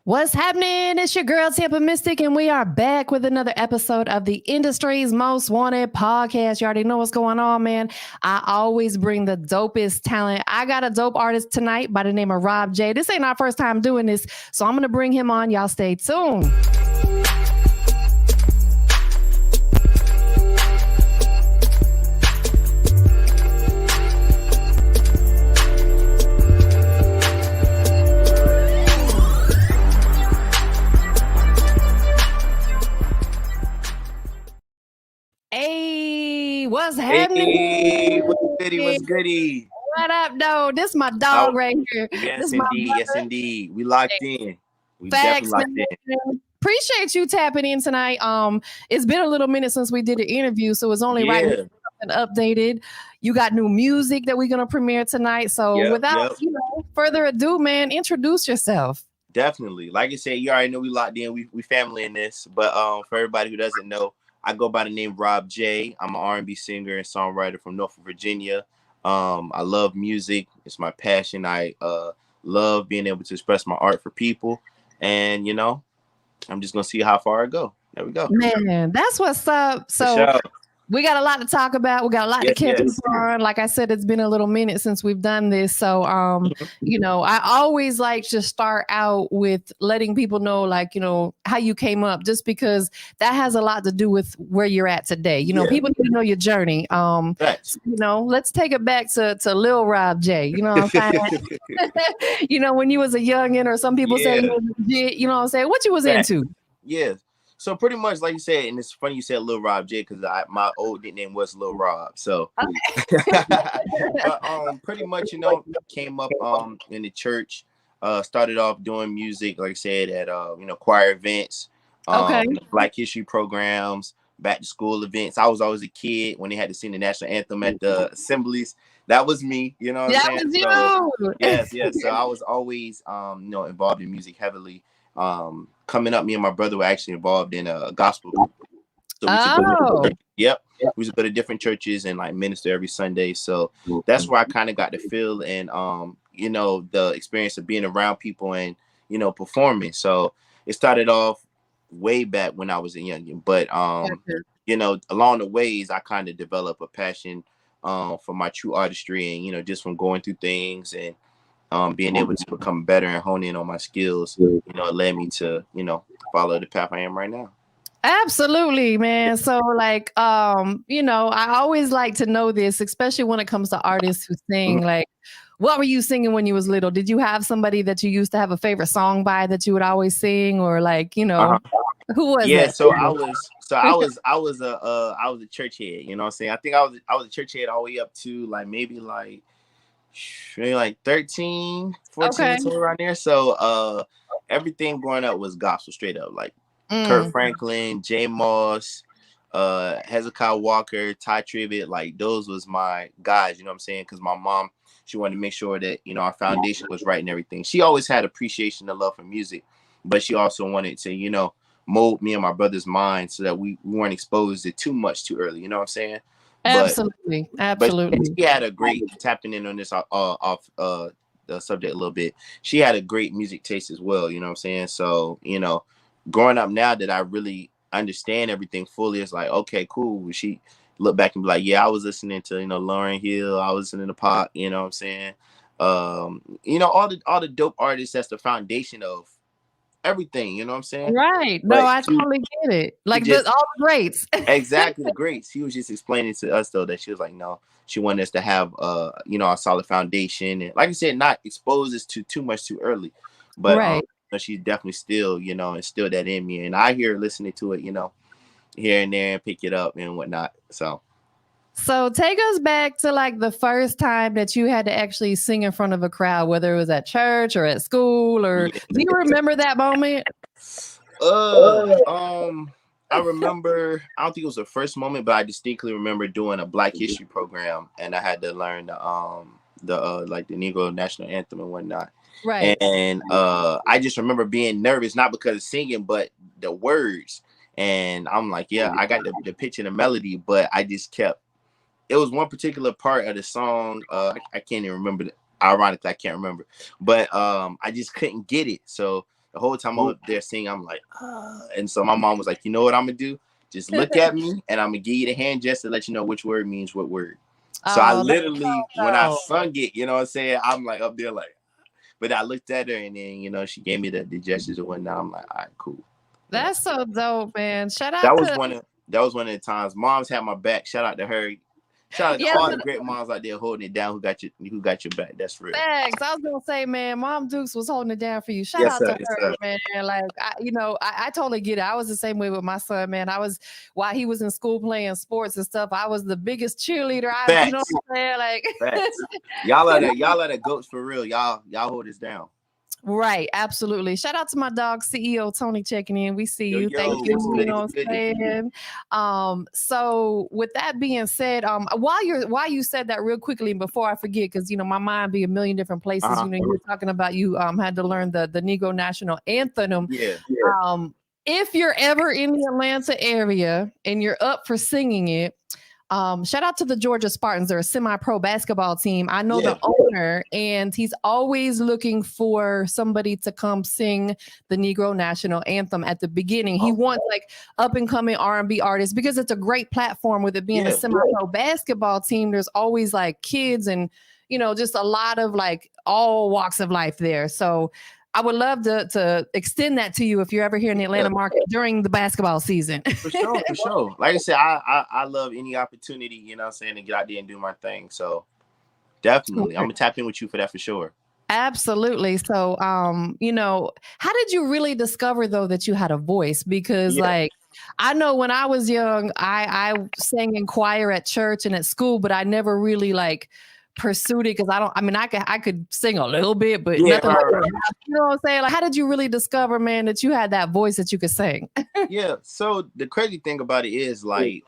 What's happening? It's your girl TampaMystic, and we are back with another episode of the industry's most wanted podcast. You already know what's going on, man. I always bring the dopest talent. I got a dope artist tonight by the name of Rob J. This ain't our first time doing this, so I'm gonna bring him on. Y'all stay tuned. Hey, what's happening? Hey, what's goody? What's goody? What up, though? This my Oh, dog right here. This yes, my indeed. Yes, brother. indeed. We locked in. We definitely Facts, locked in. man. Appreciate you tapping in tonight. It's been a little minute since we did the interview, so it's only right we Yeah. get something updated. You got new music that we're gonna premiere tonight. So Yep. without Yep. further ado, man, introduce yourself. Definitely. Like I said, you already know we locked in. We family in this. But for everybody who doesn't know, I go by the name Rob J. I'm an R&B singer and songwriter from Norfolk, Virginia. I love music. It's my passion. I love being able to express my art for people. And I'm just gonna see how far I go. There we go. Man, that's what's up. For So sure. we got a lot to talk about. We got a lot to Yes, catch up yes. on. Like I said, it's been a little minute since we've done this. So I always like to start out with letting people know, like, how you came up, just because that has a lot to do with where you're at today. Yeah. People need to know your journey. Facts. Let's take it back to Lil Rob J. You know what I'm saying? When you was a youngin', or some people say Yeah. you was legit, you know what I'm saying? What you was Facts. into? Yeah. So pretty much, like you said, and it's funny you said Lil Rob J, because my old nickname was Lil Rob. So, but pretty much, came up in the church. Started off doing music, like I said, at choir events, Okay. Black History programs, back to school events. I was always a kid when they had to sing the national anthem at the assemblies. That was me. You know what That I'm saying? was So you. yes. So I was always involved in music heavily. Coming up, me and my brother were actually involved in a gospel group. So we used to Oh. yep. We used to go to different churches and like minister every Sunday. So that's where I kind of got the feel and the experience of being around people and performing. So it started off way back when I was a youngin', but along the ways I kind of developed a passion for my true artistry, and just from going through things and being able to become better and hone in on my skills, it led me to, follow the path I am right now. Absolutely, man. So I always like to know this, especially when it comes to artists who sing. Like, what were you singing when you was little? Did you have somebody that you used to have a favorite song by that you would always sing, or like, Uh-huh. who was Yeah, that? I was a church head, you know what I'm saying? I think I was a church head all the way up to maybe like 13, 14, Okay. somewhere around there. So everything growing up was gospel straight up, like Kurt Mm. Franklin, J Moss, Hezekiah Walker, Ty Tribbett. Like those was my guys, you know what I'm saying? Because my mom, she wanted to make sure that our foundation was right and everything. She always had appreciation and love for music, but she also wanted to mold me and my brother's mind so that we weren't exposed to too much too early, you know what I'm saying? But Absolutely. but Absolutely. she had a great, tapping in on this off the subject a little bit. She had a great music taste as well, you know what I'm saying? So growing up now that I really understand everything fully, it's like, okay, cool. She look back and be like, yeah, I was listening to Lauryn Hill, I was listening to pop, you know what I'm saying? All the dope artists, that's the foundation of everything, you know what I'm saying? Right. No, But I totally get it. she Like just all the greats. exactly the greats. She was just explaining to us though that she was like, no, she wanted us to have a solid foundation, and like I said, not expose us to too much too early. But Right. she's definitely still instilled that in me, and I hear listening to it here and there and pick it up and whatnot. So take us back to like the first time that you had to actually sing in front of a crowd, whether it was at church or at school, or Yeah. do you remember that moment? I remember, I don't think it was the first moment, but I distinctly remember doing a Black History program, and I had to learn the like the Negro national anthem and whatnot. Right. And I just remember being nervous, not because of singing, but the words. And I'm like, yeah, I got the pitch and the melody, but I just kept. It was one particular part of the song. I can't even remember. Ironically, I can't remember, but I just couldn't get it. So The whole time I'm up there singing, I'm like, and so my mom was like, you know what I'm gonna do? Just look at me, and I'm gonna give you the hand gesture to let you know which word means what word. So I literally, when I sung it, you know what I'm saying, I'm like up there like, but I looked at her, and then, you know, she gave me the gestures and whatnot. I'm like, all right, cool. That's so dope, man. Shout out That to was one of the times moms had my back. Shout out to her. Shout out to all the great moms out there holding it down, who got your back. That's real. Thanks. I was gonna say, man, Mom Dukes was holding it down for you. Shout Yes, out sir. to Yes, her, sir. man. Like, I totally get it. I was the same way with my son, man. While he was in school playing sports and stuff, I was the biggest cheerleader. You know Facts. what I'm saying? Like, Facts. Y'all are the goats for real. Y'all hold us down. right, absolutely. Shout out to my dog CEO Tony checking in. We see you. Thank you. You know what I'm saying? So with that being said, while you said that real quickly before I forget, because you know my mind be a million different places. You know, you were talking about you had to learn the Negro National Anthem. Yeah. If you're ever in the Atlanta area and you're up for singing it, shout out to the Georgia Spartans. They're a semi-pro basketball team. I know the owner, and he's always looking for somebody to come sing the Negro National Anthem at the beginning. He wants like up-and-coming R&B artists because it's a great platform. With it being a semi-pro basketball team, there's always like kids and, you know, just a lot of like all walks of life there. So I would love to extend that to you if you're ever here in the Atlanta market during the basketball season. For sure. Like I said, I love any opportunity, you know what I'm saying, to get out there and do my thing. So definitely, I'm gonna tap in with you for that for sure. Absolutely. So, you know, how did you really discover though that you had a voice? Because like, I know when I was young, I sang in choir at church and at school, but I never really like pursued it because I could sing a little bit, but nothing like that. You know what I'm saying? Like, how did you really discover, man, that you had that voice that you could sing? Yeah. So the crazy thing about it is, like,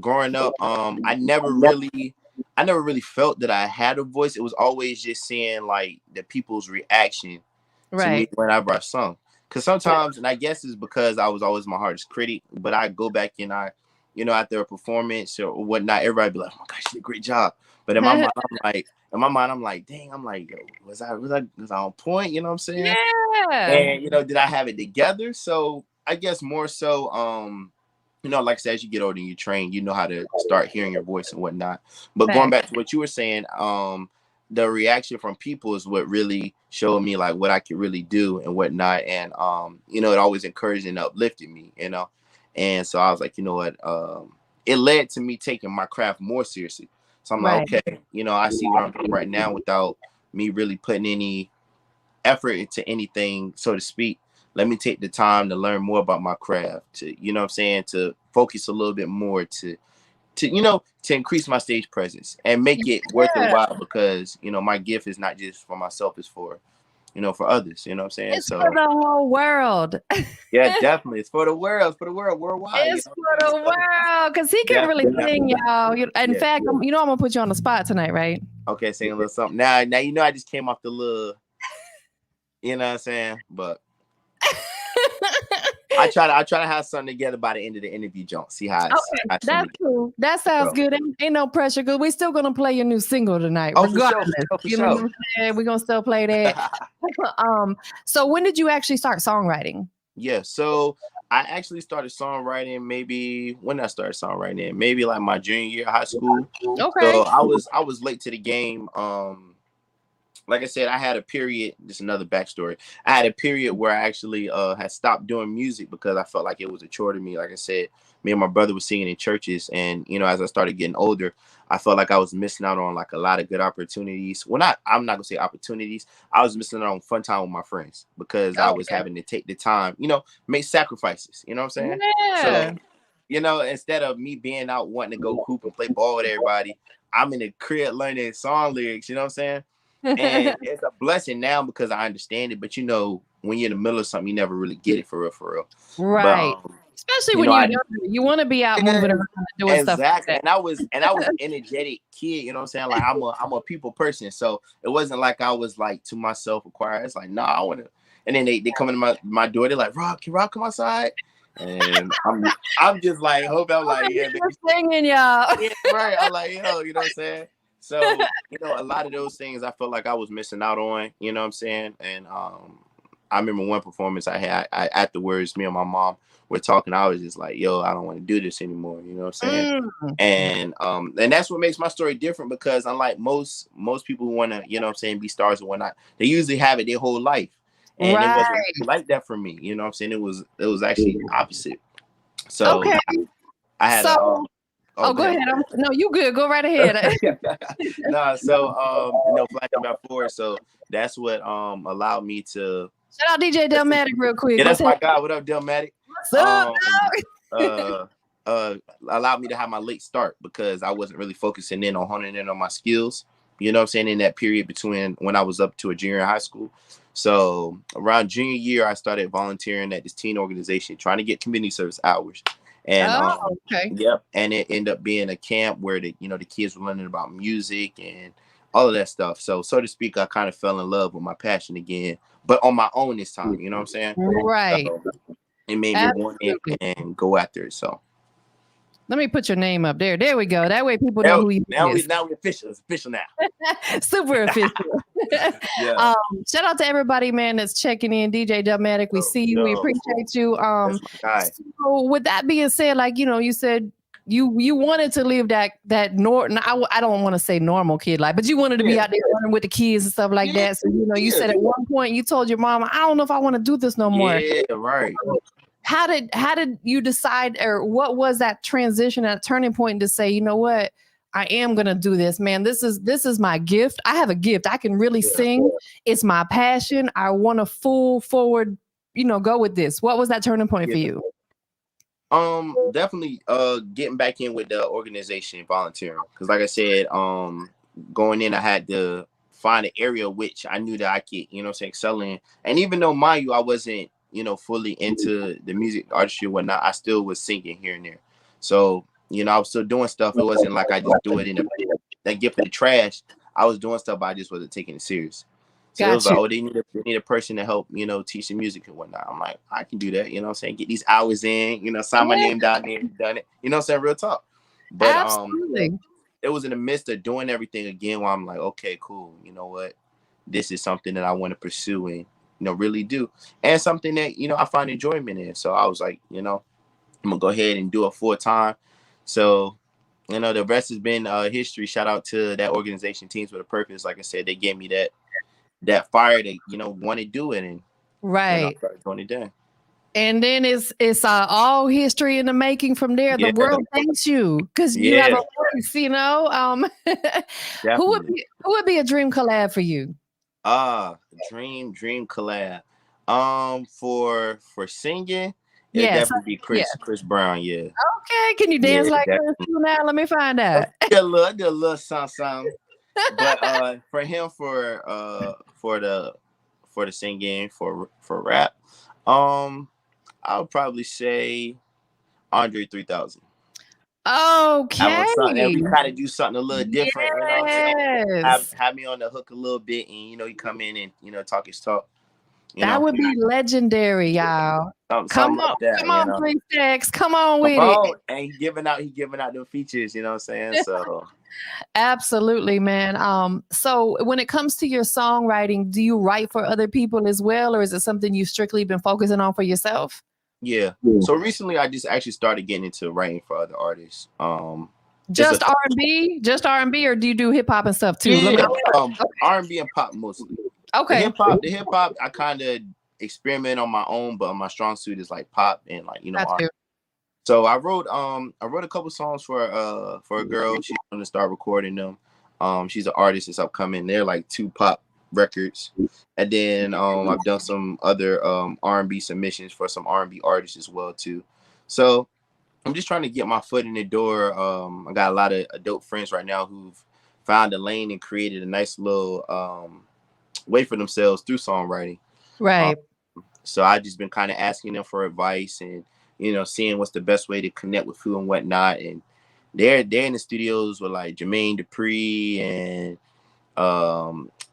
growing up, I never really felt that I had a voice. It was always just seeing like the people's reaction to me whenever I sung. Because sometimes, and I guess it's because I was always my hardest critic, but I go back and you know, after a performance or whatnot, everybody be like, "Oh my gosh, you did a great job." But in my mind, I'm like, dang, I'm like, yo, was I on point? You know what I'm saying? Yeah. And you know, did I have it together? So I guess more so, you know, like I said, as you get older and you train, you know how to start hearing your voice and whatnot. But going back to what you were saying, the reaction from people is what really showed me like what I could really do and whatnot. And you know, it always encouraged and uplifted me, you know. And so I was like, you know what, it led to me taking my craft more seriously. So I'm like, okay, you know, I see what I'm doing right now without me really putting any effort into anything, so to speak. Let me take the time to learn more about my craft, to, you know what I'm saying, to focus a little bit more, to you know, to increase my stage presence and make it worth a while, because, you know, my gift is not just for myself, it's for, you know, for others, you know what I'm saying? It's for the whole world. Yeah, definitely. It's for the world, worldwide. It's for the world, because he can really sing, y'all. In fact, you know, I'm gonna put you on the spot tonight, right? Okay, sing a little something. Now, you know, I just came off the little, you know what I'm saying? But I try to have something together by the end of the interview, John. See how it's that's cool. That sounds good. Ain't no pressure, because we're still gonna play your new single tonight, regardless. For you know what I'm saying? We're gonna still play that. So when did you actually start songwriting? Yeah, so I actually started songwriting maybe like my junior year of high school. Okay. So I was late to the game. Like I said, I had a period. Just another backstory. I had a period where I actually had stopped doing music because I felt like it was a chore to me. Like I said, me and my brother were singing in churches, and you know, as I started getting older, I felt like I was missing out on like a lot of good opportunities. Well, I'm not gonna say opportunities. I was missing out on fun time with my friends because I was having to take the time, you know, make sacrifices. You know what I'm saying? Yeah. So, you know, instead of me being out wanting to go hoop and play ball with everybody, I'm in the crib learning song lyrics. You know what I'm saying? And it's a blessing now because I understand it. But you know, when you're in the middle of something, you never really get it for real. Right. But, especially when you're younger, you want to be out moving around and doing stuff. Exactly. And I was an energetic kid, you know what I'm saying? Like I'm a people person. So it wasn't like I was like to myself acquired. It's like, no, I want to. And then they come into my door, they're like, Rob, can Rob come outside? And I'm just like, I'm like, yeah, baby. Singing, y'all. Yeah, right. I'm like, yo, you know what I'm saying? So, you know, a lot of those things I felt like I was missing out on, you know what I'm saying? And I remember one performance I had. Afterwards, me and my mom were talking. I was just like, "Yo, I don't want to do this anymore." You know what I'm saying? And that's what makes my story different, because unlike most people who want to, you know what I'm saying, be stars and whatnot, they usually have it their whole life, and it wasn't like that for me. You know what I'm saying? It was actually the opposite. So okay. I had go ahead. No, you good. Go right ahead. Flash Back Forward. So that's what allowed me to shout out DJ Delmatic real quick. Yeah, that's my guy. What up, Delmatic? What's up? Allowed me to have my late start, because I wasn't really focusing in on honing in on my skills. You know what I'm saying? In that period between when I was up to a junior in high school. So around junior year, I started volunteering at this teen organization, trying to get community service hours. And and it ended up being a camp where the kids were learning about music and all of that stuff. So to speak, I kind of fell in love with my passion again, but on my own this time. You know what I'm saying? Right. So it made me want it and go after it. So let me put your name up there. There we go. That way people know who you is. Now we're official. It's official now. Super official. Shout out to everybody, man, that's checking in. DJ Delmatic, we see you. We appreciate you. So with that being said, like, you said you wanted to live that I don't want to say normal kid life, but you wanted to be out there running with the kids and stuff like that. So you said at one point you told your mom, I don't know if I want to do this no more. Yeah, right. How did you decide, or what was that transition, that turning point to say, you know what, I am gonna do this, man. This is my gift. I have a gift. I can really sing. It's my passion. I want to full forward, go with this. What was that turning point for you? Definitely getting back in with the organization, volunteering. Because like I said, going in, I had to find an area which I knew that I could, excel in. And even though, mind you, I wasn't, fully into the music artistry and whatnot, I still was singing here and there. So, I was still doing stuff. It wasn't like I just do it in that gift in the trash. I was doing stuff, but I just wasn't taking it serious. So it was like, they need a person to help, teach the music and whatnot. I'm like, I can do that, you know what I'm saying? Get these hours in, sign my name down there, done it. You know what I'm saying? Real talk. But absolutely. It was in the midst of doing everything again where I'm like, okay, cool. You know what? This is something that I want to pursue and, really do. And something that, I find enjoyment in. So I was like, I'm gonna go ahead and do it full time. So, the rest has been history. Shout out to that organization, Teams with a Purpose. Like I said, they gave me that fire to want to do it, and right, doing it then. And then it's all history in the making from there. The world thanks you because you have a voice. Who would be a dream collab for you? Dream collab. For singing, it'd definitely be Chris Brown. Yeah. Okay, can you dance like Chris now? Let me find out. I did a little something. But for him, for the singing, for rap, I would probably say Andre 3000. Okay. We kind of do something a little different, you know what I'm saying? Have me on the hook a little bit, and you come in and talk his talk. That would be legendary, y'all. Come on, 3 Stacks. Come on with it. And he giving out them features, you know what I'm saying? So absolutely, man. So when it comes to your songwriting, do you write for other people as well, or is it something you've strictly been focusing on for yourself? Yeah. So recently I just actually started getting into writing for other artists. Just R&B, or do you do hip hop and stuff too? Yeah, R&B and pop mostly. Okay. The hip hop I kind of experiment on my own, but my strong suit is like pop and like R&B. So I wrote a couple songs for a girl. She's gonna start recording them. She's an artist that's upcoming. They're like 2 pop records. And then I've done some other R&B submissions for some R&B artists as well too. So I'm just trying to get my foot in the door. I got a lot of adult friends right now who've found a lane and created a nice little way for themselves through songwriting. Right. So I just been kind of asking them for advice and seeing what's the best way to connect with who and whatnot. And they're in the studios with like Jermaine Dupri and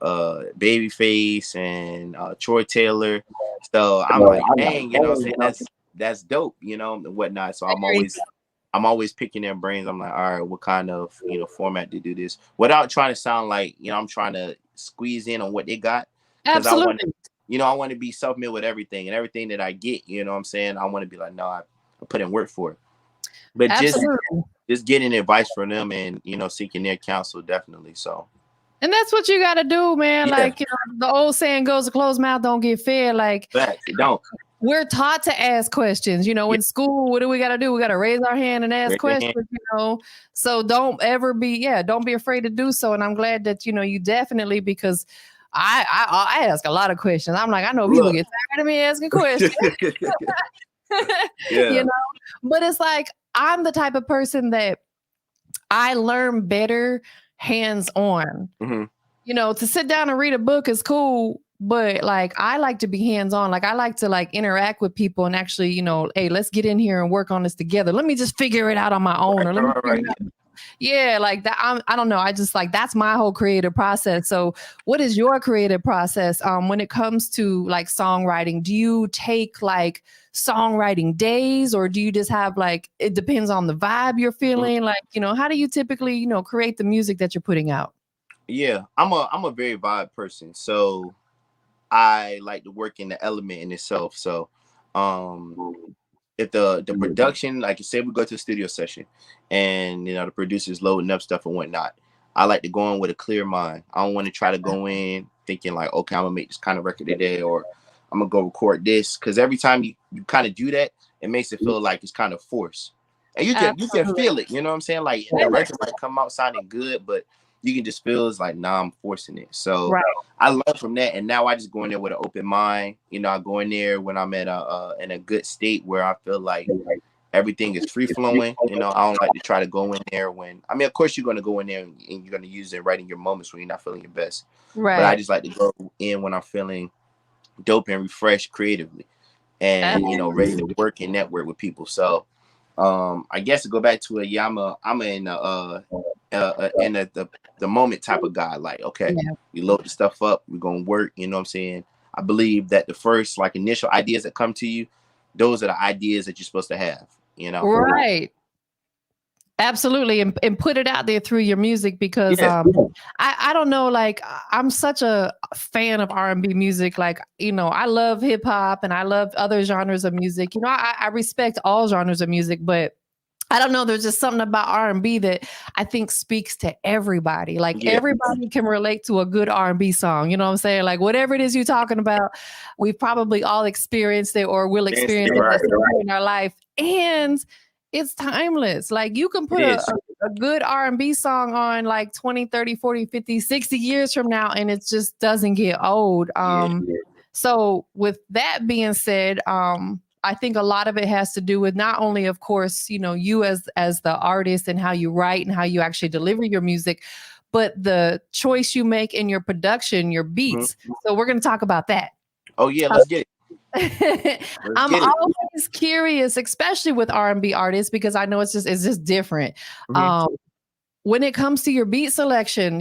Babyface and Troy Taylor. So I'm like, dang, that's dope, and whatnot. So I'm always picking their brains. I'm like, all right, what kind of format to do this without trying to sound like I'm trying to squeeze in on what they got. Absolutely. I want to be self-made with everything, and everything that I get, you know what I'm saying? I want to be like, no, I put in work for it. But just getting advice from them and, seeking their counsel, definitely. So. And that's what you got to do, man. Yeah. Like, the old saying goes, a closed mouth don't get fed. Like, don't. We're taught to ask questions, in school. What do we got to do? We got to raise our hand and ask questions, So don't ever don't be afraid to do so. And I'm glad that, you definitely, because I ask a lot of questions. I'm like, I know people get tired of me asking questions. But it's like, I'm the type of person that I learn better hands-on. Mm-hmm. To sit down and read a book is cool, but like, I like to be hands-on. Like, I like to like interact with people and actually, hey, let's get in here and work on this together. Let me just figure it out on my own. Or let me figure it out. Yeah, like that. I don't know. I just like, that's my whole creative process. So what is your creative process when it comes to like songwriting? Do you take like songwriting days, or do you just have like, it depends on the vibe you're feeling? Like, how do you typically, create the music that you're putting out? Yeah, I'm a very vibe person. So I like to work in the element in itself. So if the production, like you said, we go to the studio session and the producer's loading up stuff and whatnot, I like to go in with a clear mind. I don't want to try to go in thinking like, okay, I'm gonna make this kind of record today, or I'm gonna go record this, because every time you kind of do that, it makes it feel like it's kind of forced. And you can feel it, you know what I'm saying? Like the record might come out sounding good, but you can just feel it's like, nah, I'm forcing it. So I learned from that, and now I just go in there with an open mind. I go in there when I'm at in a good state where I feel like everything is free flowing. I don't like to try to go in there when, of course you're gonna go in there and you're gonna use it right in your moments when you're not feeling your best. Right. But I just like to go in when I'm feeling dope and refreshed creatively, and ready to work and network with people. So I guess to go back to it, I'm in the moment type of guy. Like, okay, you load the stuff up, we're gonna work. You know what I'm saying? I believe that the first like initial ideas that come to you, those are the ideas that you're supposed to have. Right. Absolutely. And put it out there through your music, because I don't know, like, I'm such a fan of R&B music. Like, I love hip hop and I love other genres of music. I respect all genres of music, but I don't know, there's just something about R&B that I think speaks to everybody. Like, everybody can relate to a good R&B song. You know what I'm saying? Like, whatever it is you're talking about, we've probably all experienced it or will experience it at some point in our life. And it's timeless. Like, you can put a good R&B song on like 20, 30, 40, 50, 60 years from now, and it just doesn't get old. So with that being said, I think a lot of it has to do with not only, of course, you as the artist and how you write and how you actually deliver your music, but the choice you make in your production, your beats. So we're going to talk about that. Oh yeah, let's get it. I'm always curious, especially with R&B artists, because I know it's just different. When it comes to your beat selection,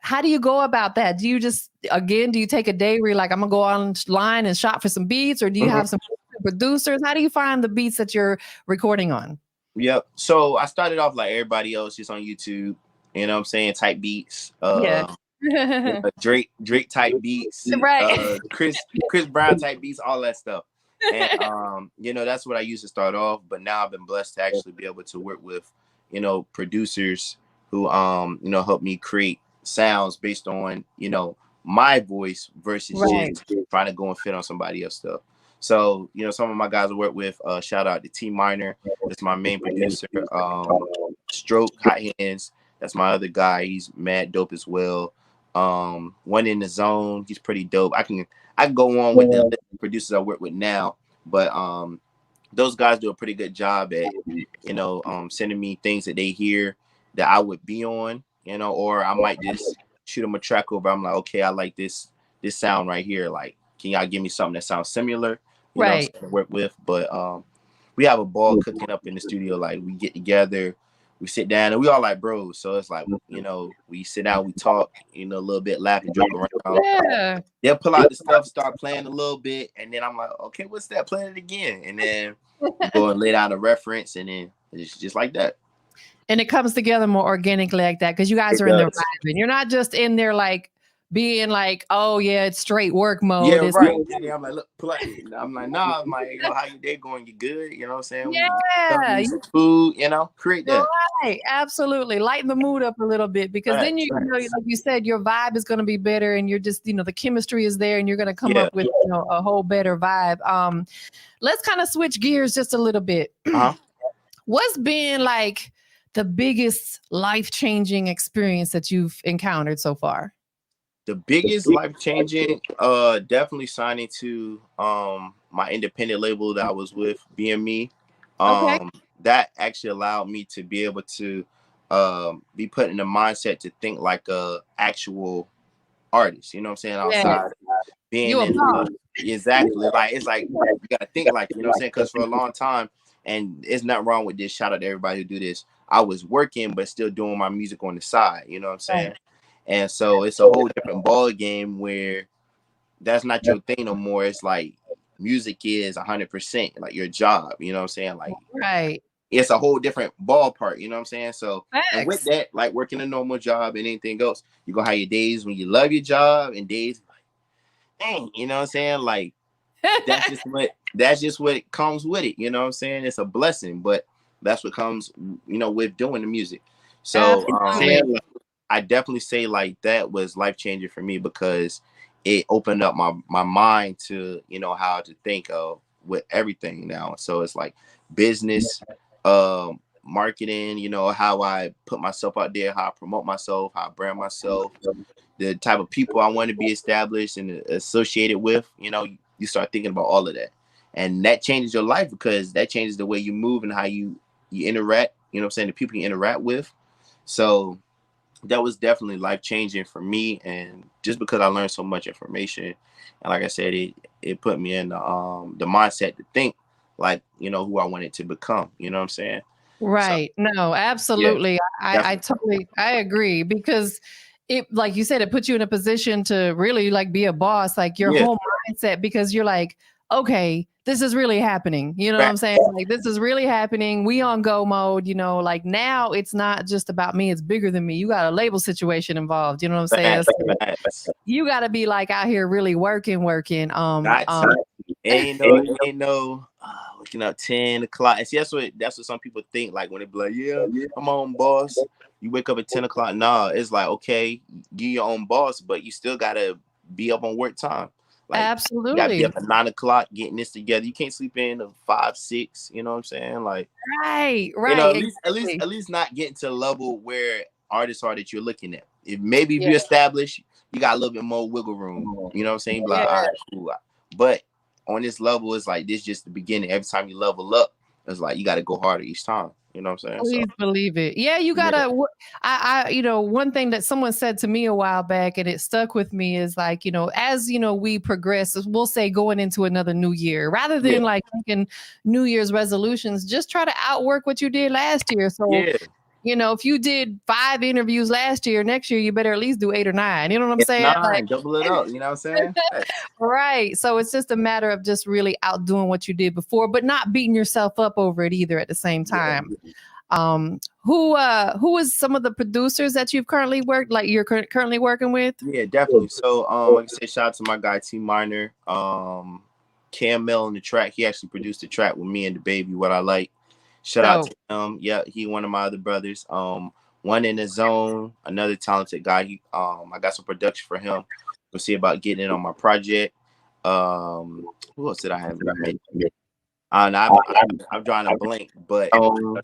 how do you go about that? Do you do you take a day where you're like, I'm gonna go online and shop for some beats, or do you have some producers? How do you find the beats that you're recording on? Yep. So I started off like everybody else, just on YouTube. You know what I'm saying? Type beats. Drake type beats, right? Chris Brown type beats, all that stuff. And that's what I used to start off. But now I've been blessed to actually be able to work with producers who help me create sounds based on my voice versus just trying to go and fit on somebody else's stuff. So some of my guys I work with, shout out to T Minor, that's my main producer. Stroke Hot Hands, that's my other guy, he's mad dope as well. One in the Zone, he's pretty dope. I can go on with the producers I work with now, but those guys do a pretty good job at sending me things that they hear that I would be on, or I might just shoot them a track over. I'm like, okay, I like this sound right here. Like, can y'all give me something that sounds similar? To work with. But we have a ball cooking up in the studio. Like, we get together, we sit down, and we all like bros. So it's like, we sit down, we talk, a little bit, laugh and joke around. Yeah. They'll pull out the stuff, start playing a little bit, and then I'm like, okay, what's that? Play it again. And then we go and lay down a reference, and then it's just like that. And it comes together more organically like that, because you guys are in there vibing. You're not just in there like being like, oh yeah, it's straight work mode. Yeah, It's right. And I'm like, look, pull up. I'm like, nah, I'm like, yo, how you day going? You good? You know what I'm saying? We yeah, you some food, you know, create that. right, absolutely. Lighten the mood up a little bit because then Right, you know, right. like you said, your vibe is going to be better, and you're just, the chemistry is there, and you're going to come Yeah. up with a whole better vibe. Let's kind of switch gears just a little bit. Uh-huh. What's been like the biggest life-changing experience that you've encountered so far? The biggest life changing, definitely signing to my independent label that I was with, BME. Okay. That actually allowed me to be able to be put in the mindset to think like a actual artist. You know what I'm saying? Yeah. Outside being You a in boss. exactly, like it's like you gotta think like, you know what I'm saying? Because for a long time, and there's nothing wrong with this. Shout out to everybody who do this. I was working but still doing my music on the side. You know what I'm saying? And so it's a whole different ball game where that's not your thing no more. It's like music is 100% like your job. You know what I'm saying? Like Right. it's a whole different ballpark. You know what I'm saying? So and with Facts. that, like working a normal job and anything else, you're gonna have your days when you love your job and days like, dang, you know what I'm saying? Like that's just what comes with it. You know what I'm saying? It's a blessing, but that's what comes, with doing the music. So Absolutely. I definitely say like that was life changing for me because it opened up my mind to how to think of with everything now. So it's like business, marketing, how I put myself out there, how I promote myself, how I brand myself, the type of people I want to be established and associated with. You start thinking about all of that, and that changes your life because that changes the way you move and how you interact. You know what I'm saying? The people you interact with. So that was definitely life changing for me, and just because I learned so much information, and like I said, it put me in the mindset to think like who I wanted to become. You know what I'm saying? So Right. No, yeah, absolutely. I definitely. totally I agree because it, like you said, it puts you in a position to really like be a boss, like your Yeah, whole mindset, because you're like, okay, this is really happening. You know what I'm facts, saying? Like this is really happening. We on go mode, like now it's not just about me, it's bigger than me. You got a label situation involved. You know what I'm saying? facts, So facts. you gotta be like out here really working. Got to. Ain't no waking up 10 o'clock. And see, that's what some people think. Like when they be like, "Yeah, I'm my own boss." You wake up at 10 o'clock. Nah, it's like okay, you your own boss, but you still gotta be up on work time. Like you gotta be Absolutely. up at 9 o'clock getting this together. You can't sleep in at 5, 6. You know what I'm saying? Like Right, right, exactly. at least not getting to the level where artists are that you're looking at. If Yeah. you establish, you got a little bit more wiggle room. You know what I'm saying? Like, all Yeah. right, cool. But on this level, it's like this just the beginning. Every time you level up, it's like you got to go harder each time. You know what I'm saying? So Please believe it. Yeah, you yeah, gotta. One thing that someone said to me a while back, and it stuck with me, is like, as we progress, we'll say going into another new year, rather yeah, than like making New Year's resolutions, just try to outwork what you did last year. So, yeah. if you did 5 interviews last year, next year you better at least do 8 or 9. You know what I'm It's saying? Like, 9, double it up. You know what I'm saying? Facts. right. So it's just a matter of just really outdoing what you did before, but not beating yourself up over it either at the same Yeah, time. Who is some of the producers that you've currently worked, like you're currently working with? yeah, definitely. So like I said, shout out to my guy T Minor, Cam Mel on the track. He actually produced the track with me and the baby. What I like. Shout out So to him. Yeah, he one of my other brothers. One in the zone, another talented guy. I got some production for him. We'll see about getting it on my project. Who else did I have in the and I'm drawing a blank, but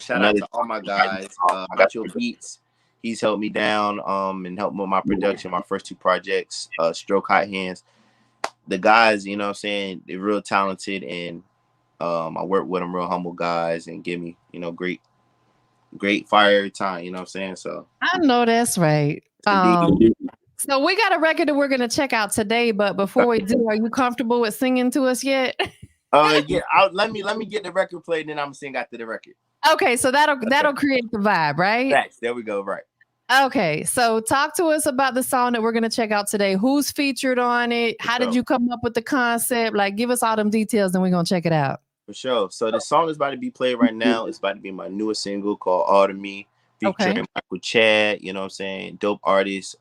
shout out to all my guys. My Chill Beats, he's helped me down and helped with my production, my first 2 projects, Stroke Hot Hands. The guys, you know what I'm saying, they're real talented, and I work with them, real humble guys, and give me, great fire every time, you know what I'm saying? So I know that's right. indeed. So we got a record that we're gonna check out today, but before we do, are you comfortable with singing to us yet? Yeah, let me get the record played, then I'm gonna sing after the record. Okay, so that'll Okay. create the vibe, right? Facts. There we go. Right. Okay, so talk to us about the song that we're gonna check out today. Who's featured on it? For How did sure. you come up with the concept? Like, give us all them details, and we're gonna check it out. For sure. So the song is about to be played right now. It's about to be my newest single called All to Me, Okay. featuring Michael Chad, you know what I'm saying? Dope artist,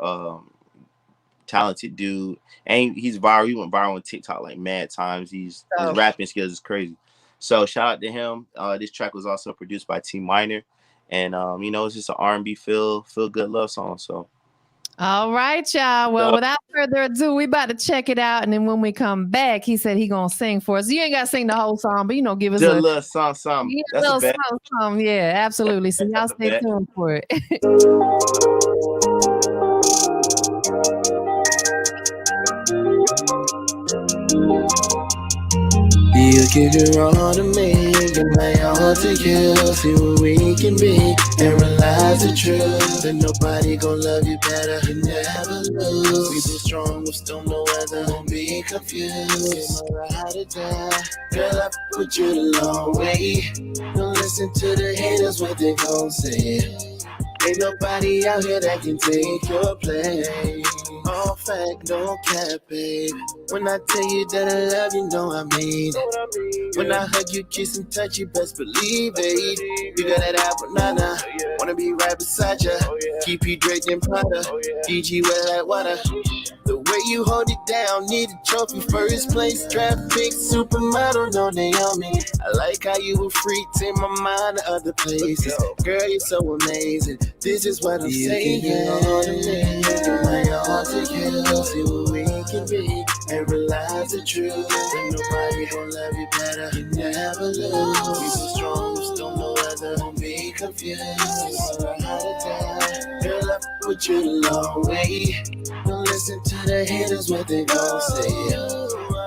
talented dude, and he's viral. He went viral on TikTok like mad times. His rapping skills is crazy. So shout out to him. This track was also produced by T Minor, and you know, it's just an R&B feel good love song. So. All right, y'all. Well, without further ado, we about to check it out, and then when we come back, he said he gonna sing for us. You ain't gotta sing the whole song, but you know, give us a little song. That's a little song. Yeah, absolutely. So y'all stay tuned for it. You give your all to me, give my all to you. See what we can be and realize the truth. That nobody gon' love you better, you never lose. We be strong with storm no weather, don't be confused. You're my ride or die, girl, I put you the long way. Don't listen to the haters, what they gon' say. Ain't nobody out here that can take your place. All fact, no cap, babe. When I tell you that I love you, know I mean it. When I hug you, kiss and touch you, best believe it. You got that apple, nana. Wanna be right beside ya. Keep you draped in Prada. DG wet like water. The way you hold it down, need a trophy. First place, traffic, supermodel, no they on me. I like how you a freak, take my mind to other places. Girl, you're so amazing. This is what I'm saying. Give all to me, give my all to you. See what we can be and realize the truth. Ain't nobody gon' love you better. You never lose. We so strong, we still no other. Don't be confused. You're how to die. Girl, I put you the long way. Don't listen to the haters, what they gon' say.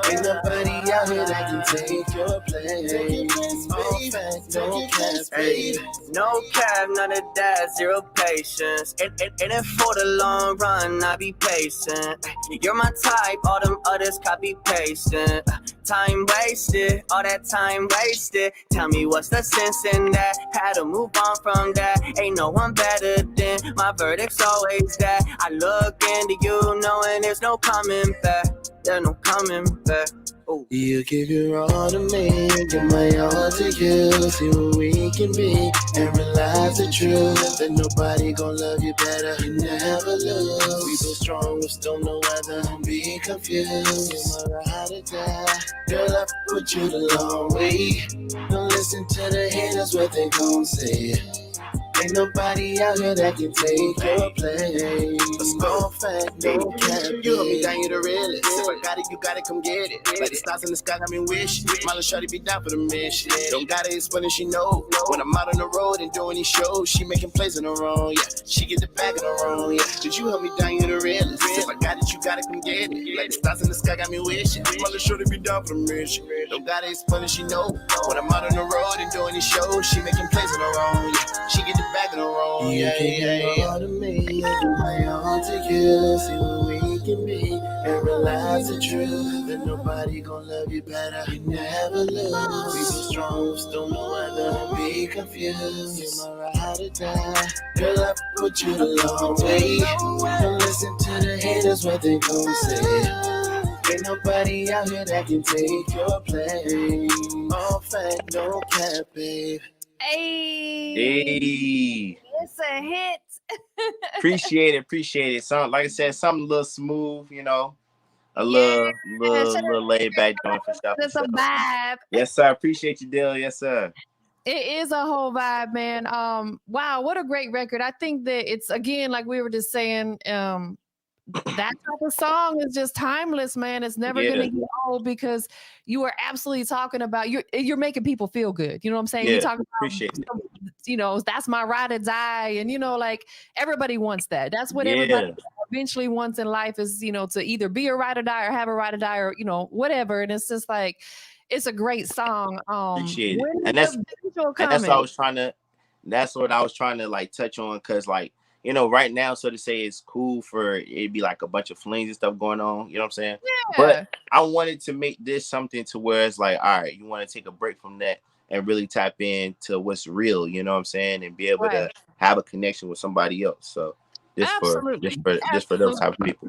Ain't nobody out here that can take your place. All fact, no cap, babe. No cap, none of that, zero patience. And for the long run, I be patient. You're my type, all them others copy pasting. Time wasted, all that time wasted. Tell me what's the sense in that? Had to move on from that. Ain't no one better than my verdict's always that. I look into you knowing there's no coming back. There's no coming back. Ooh. You give your all to me, give my all to you. See what we can be and realize the truth. That nobody gon' love you better, you never lose. We so strong, we still no weather, don't be confused. You're my ride or die, girl, I put you the long way. Don't listen to the haters, what they gon' say. Ain't nobody out here that can take your place. All fact, no cap. You hold me down, you the realest. If I got it, you gotta come get it. Like the stars in the sky, got me wishing. My little shawty be down for the mission. Don't gotta explain it, she know. When I'm out on the road and doing these shows, she making plays in her own, yeah. She get the bag in her own, yeah. Did you help me down, you the realest. If I got it, you gotta come get it. Like the stars in the sky, got me wishing. My little shawty be down for the mission. Don't gotta explain it, she know. When I'm out on the road and doing these shows, she making plays in her own, yeah. She get the bag in her own, yeah. You all to me, give my all to you. See what we can be and realize the truth. That nobody gon' love you better, you never lose. We so strong, we still no other, don't be confused. You're my ride or die, girl, I put you the long way. Don't listen to the haters, what they gon' say. Ain't nobody out here that can take your place. All fact, no cap, babe. Hey, it's a hit. Appreciate it. Some, like I said, something a little smooth, you know, a little laid back joint for stuff. It's a vibe. Yes, sir. Appreciate you, Dill. Yes, sir. It is a whole vibe, man. Wow, what a great record. I think that it's, again, like we were just saying, that type of song is just timeless, man. It's never gonna get old because you are absolutely talking about you're making people feel good. You know what I'm saying? Yeah, you're talking about, you know, that's my ride or die, and you know, like everybody wants that. That's what everybody eventually wants in life is, you know, to either be a ride or die or have a ride or die or, you know, whatever. And it's just like, it's a great song. Appreciate it. And that's what I was trying to like touch on, because like, you know, right now, so to say, it's cool for it be like a bunch of flings and stuff going on. You know what I'm saying? Yeah. But I wanted to make this something to where it's like, all right, you want to take a break from that and really tap into what's real. You know what I'm saying? And be able to have a connection with somebody else. So this for those type of people.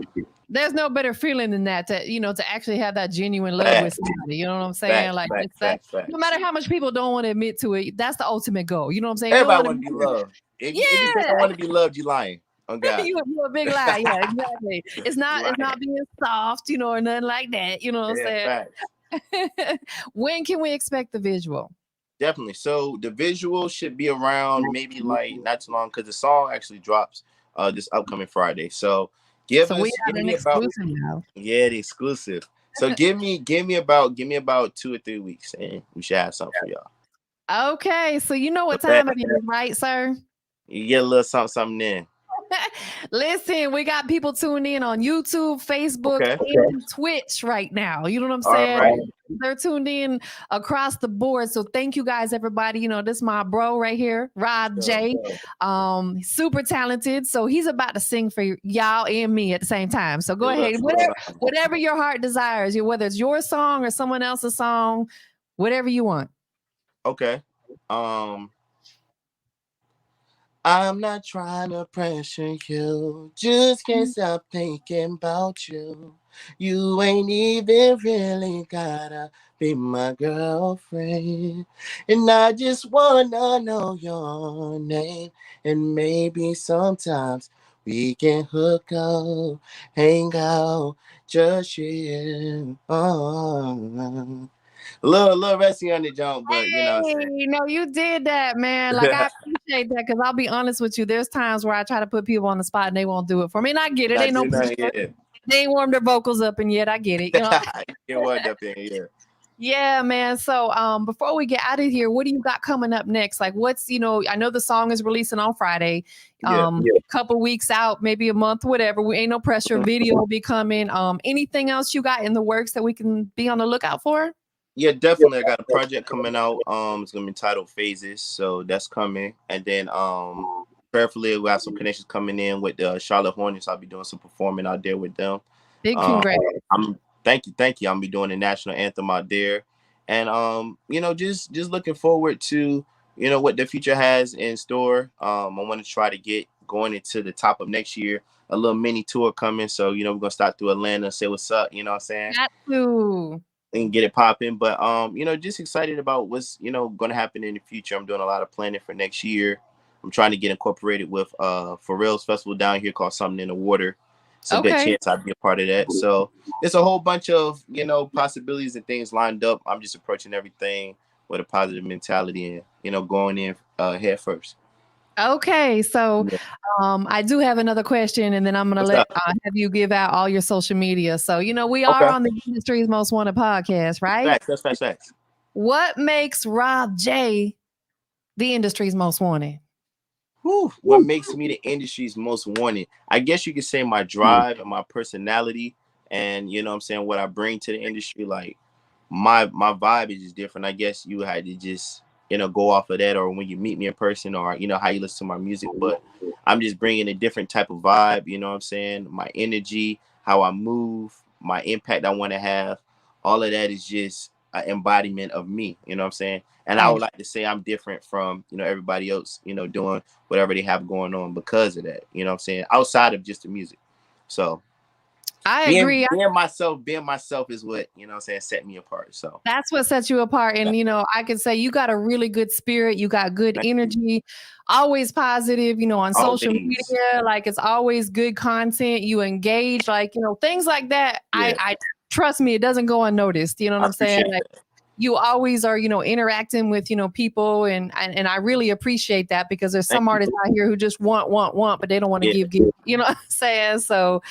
There's no better feeling than that, to, you know, to actually have that genuine love with somebody. You know what I'm saying? Facts. No matter how much people don't want to admit to it, that's the ultimate goal. You know what I'm saying? Everybody want to be loved. If you say don't want to be loved, you lying. Oh God. You a big lie. Yeah, exactly. It's Right. not being soft, or nothing like that. You know what I'm Yeah, saying? facts. When can we expect the visual? Definitely. So the visual should be around maybe like not too long because the song actually drops this upcoming Friday. So So we give have an me about exclusive now. the exclusive. So give me about 2 or 3 weeks and we should have something for y'all. Okay, so you know So what that time it is, right, sir? you get a little something in. Listen, we got people tuning in on YouTube, Facebook, Okay. and Twitch right now. You know what I'm All saying? right. They're tuned in across the board. So thank you guys, everybody. This is my bro right here, Rob J. Super talented. So he's about to sing for y'all and me at the same time. So go ahead. Whatever your heart desires, whether it's your song or someone else's song, whatever you want. Okay. I'm not trying to pressure you. Just can't stop thinking about you. You ain't even really gotta be my girlfriend. And I just wanna know your name. And maybe sometimes we can hook up, hang out, just you. Oh. A little rusty on the jump, but you know what I'm Hey, no, you did that, man. Like, saying. I appreciate that because I'll be honest with you. There's times where I try to put people on the spot and they won't do it for me. And I get it. Not Ain't no doing nothing pressure. yet. They ain't warmed their vocals up and yet. I get it. Get one up in here. Yeah, man. So before we get out of here, what do you got coming up next? Like what's, I know the song is releasing on Friday. Yeah. Couple weeks out, maybe a month, whatever. We ain't no pressure. Video will be coming. Anything else you got in the works that we can be on the lookout for? Yeah, definitely. I got a project coming out. It's gonna be titled Phases, so that's coming. And then prayerfully we have some connections coming in with the Charlotte Hornets. I'll be doing some performing out there with them. Big Um congrats. thank you. I'll be doing the national anthem out there. And just looking forward to, what the future has in store. I want to try to get going into the top of next year, a little mini tour coming. So, we're gonna start through Atlanta, say what's up, you know what I'm saying? Got to. And get it popping. But just excited about what's going to happen in the future. I'm doing a lot of planning for next year. I'm trying to get incorporated with Pharrell's festival down here called Something in the Water. It's a good chance I'd be a part of that. So there's a whole bunch of possibilities and things lined up. I'm just approaching everything with a positive mentality and going in head first. Okay, so I do have another question, and then I'm going to have you give out all your social media. So, we are on the Industry's Most Wanted podcast, right? Facts. What makes Rob J the industry's most wanted? What makes me the industry's most wanted? I guess you could say my drive and my personality, and what I'm saying, what I bring to the industry. Like my vibe is just different. I guess you had to just go off of that, or when you meet me in person, or how you listen to my music. But I'm just bringing a different type of vibe. You know what I'm saying? My energy, how I move, my impact I want to have. All of that is just an embodiment of me. You know what I'm saying? And I would like to say I'm different from everybody else. Doing whatever they have going on because of that. You know what I'm saying? Outside of just the music. So I agree. Being myself is what, set me apart. So that's what sets you apart. And, I could say you got a really good spirit. You got good energy, always positive, on social media. Like it's always good content. You engage, like, things like that. Yeah. I trust me, it doesn't go unnoticed. You know what I'm saying? Like, you always are, interacting with, people. And I really appreciate that because there's some artists out here who just want, but they don't want to give. You know what I'm saying? So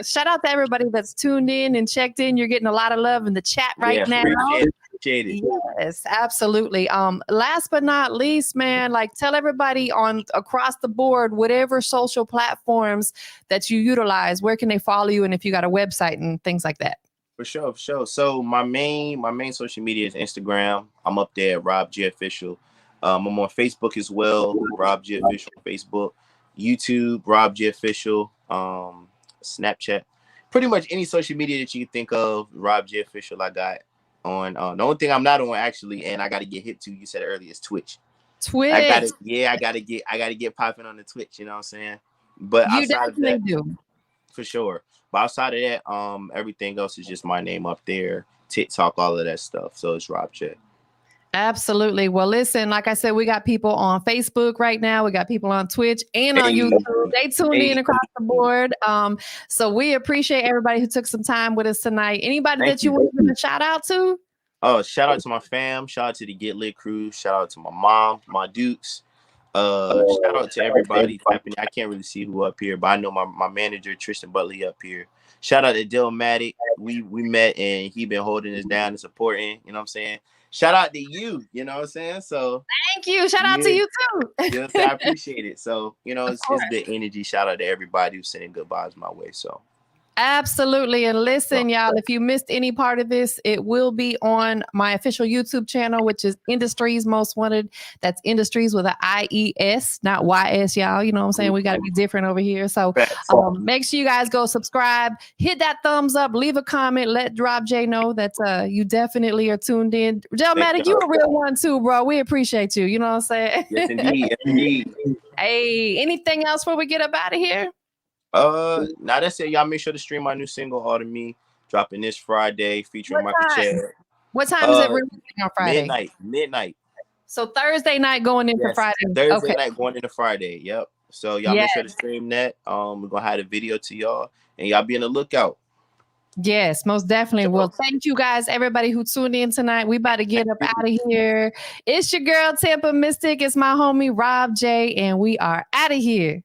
shout out to everybody that's tuned in and checked in. You're getting a lot of love in the chat right now. Appreciate it. Yes, absolutely. Last but not least, man, like tell everybody across the board, whatever social platforms that you utilize, where can they follow you? And if you got a website and things like that. For sure. So my main social media is Instagram. I'm up there, Rob J Official. I'm on Facebook as well, Rob J Official Facebook, YouTube, Rob J Official, Snapchat. Pretty much any social media that you can think of, Rob J Official. I got on. The only thing I'm not on actually, and I got to get hip to. You said earlier, is Twitch. I gotta get popping on the Twitch. You know what I'm saying? But you definitely do. For sure. But outside of that, everything else is just my name up there, TikTok, all of that stuff. So it's Rob J. Absolutely. Well, listen, like I said, we got people on Facebook right now. We got people on Twitch and on YouTube. They tuned in across the board. So we appreciate everybody who took some time with us tonight. Anybody that you want to give a shout out to? Oh, shout out to my fam. Shout out to the Get Lit crew. Shout out to my mom, my Dukes. Shout out to everybody. I can't really see who up here, but I know my manager, Tristan Butley, up here. Shout out to Dillmatic. We met and he been holding us down and supporting. You know what I'm saying? Shout out to you. You know what I'm saying? So thank you. Shout out to you too. You know, I appreciate it. So, you know, it's good energy. Shout out to everybody who's sending good vibes my way. So absolutely. And listen, y'all, if you missed any part of this, it will be on my official YouTube channel, which is Industries Most Wanted. That's Industries with an IES, not YS, y'all. You know what I'm saying? We got to be different over here. So make sure you guys go subscribe, hit that thumbs up, leave a comment, let Rob J know that you definitely are tuned in. Dillmatic, you a real one too, bro. We appreciate you. You know what I'm saying? Yes, indeed. Yes, indeed. Hey, anything else before we get up out of here? Now that's it. Y'all make sure to stream my new single, All to Me, dropping this Friday, featuring Michael Chad. What time is it releasing on Friday? Midnight. So Thursday night going into Friday. Thursday night going into Friday. Yep. So y'all make sure to stream that. We're gonna have a video to y'all, and y'all be on the lookout. Yes, most definitely. Well, thank you guys, everybody who tuned in tonight. We about to get up out of here. It's your girl TampaMystic. It's my homie Rob J, and we are out of here.